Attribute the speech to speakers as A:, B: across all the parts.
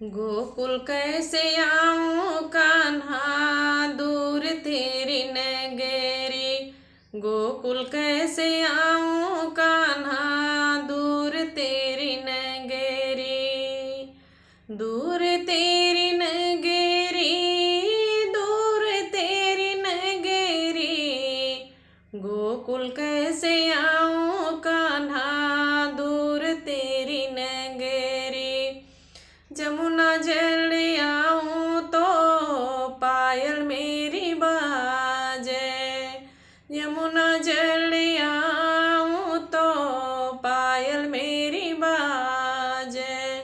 A: गोकुल कैसे आऊं कान्हा, दूर तेरी नगरी। गोकुल कैसे आऊं कान्हा, दूर तेरी नगरी। दूर तेरी नगरी, दूर तेरी नगरी। गोकुल कैसे आऊं कान्हा, दूर तेरी नगरी। जमुना जल आऊं तो पायल मेरी बाजे। यमुना जल आऊं तो पायल मेरी बाजे।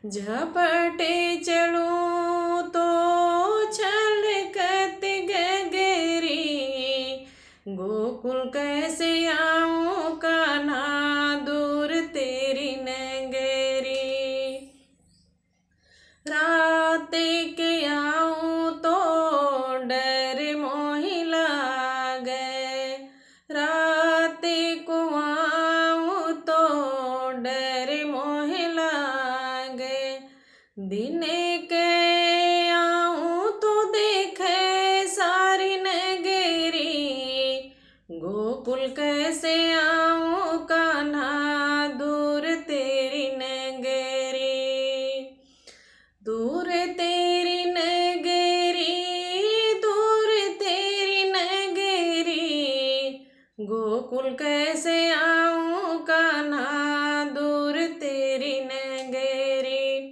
A: झपटे चलूं तो छलकत गगरी। गोकुल कैसे आऊं कान्हा, दूर तेरी नगरी। रात के आऊं तो डर मोहि लागे। रात को आऊं तो डर मोहि लागे। दिन के आऊं तो देखे सारी नगरी। गोकुल कैसे आऊं कान्हा, दूर तेरी नगरी। दूर तेरी नगरी, दूर तेरी नगरी। गोकुल कैसे आऊं कान्हा, दूर तेरी नगरी।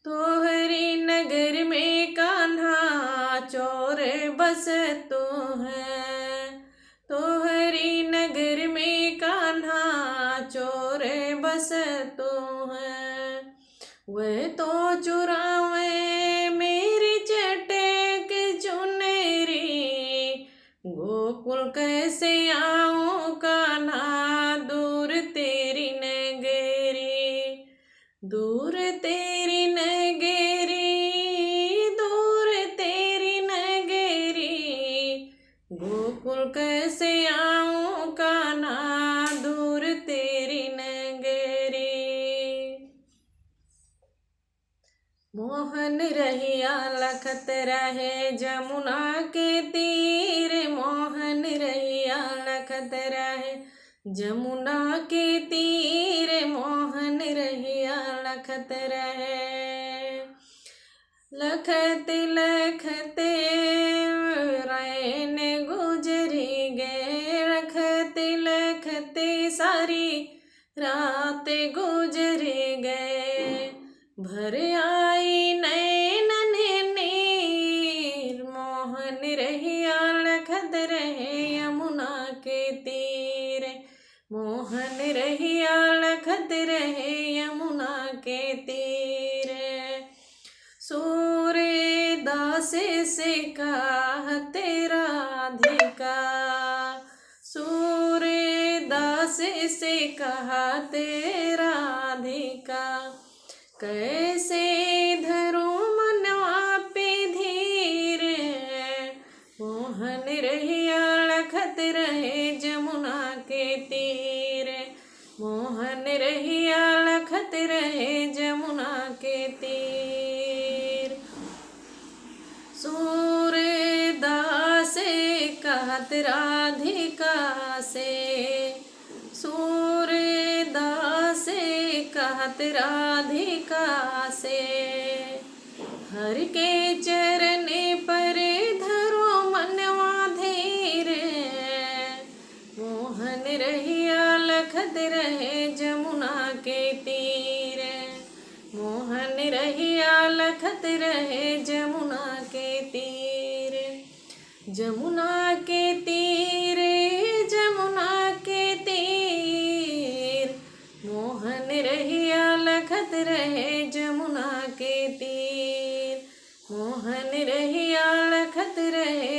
A: तोहरी नगर में कान्हा चोर बस तू है। तोहरी नगर में कान्हा चोर बस तू है। वह तो चुरावे मेरी चटक चुनरी। गोकुल कैसे आऊं कान्हा, दूर तेरी नगरी। दूर तेरी नगरी, दूर तेरी नगरी। गोकुल कैसे आऊं कान्हा, दूर तेरी नगरी। मोहन रहिया लखत रहे जमुना के तीर। मोहन रहिया लखत रहे जमुना के तीर। मोहन रहिया लखत रहे। लखत लखते रैन गुजरी गए। लखत लखते सारी रात गुजरी गए। भर आई नैनन नीर। मोहन रहिया लखत रहे यमुना के तीर। मोहन रहिया लखत रहे यमुना के तीर। सूरदास से कहते राधिका। सूरदास से कहते राधिका। कैसे धरूं मनवा पे धीर। मोहन रहिया लखत रहे जमुना के तीर। मोहन रहिया लखत रहे जमुना के तीर। सूरदास कहत राधिका से। सूरदास कहत राधिका से। हर के चरण पर धरो मनवा धीर। मोहन रहिया लखत रहे जमुना के तीर। मोहन रहिया लखत रहे जमुना के तीर। जमुना के तीर, जमुना के तीर। मोहन रहिया लखत रहे जमुना के तीर। मोहन रहिया लखत रहे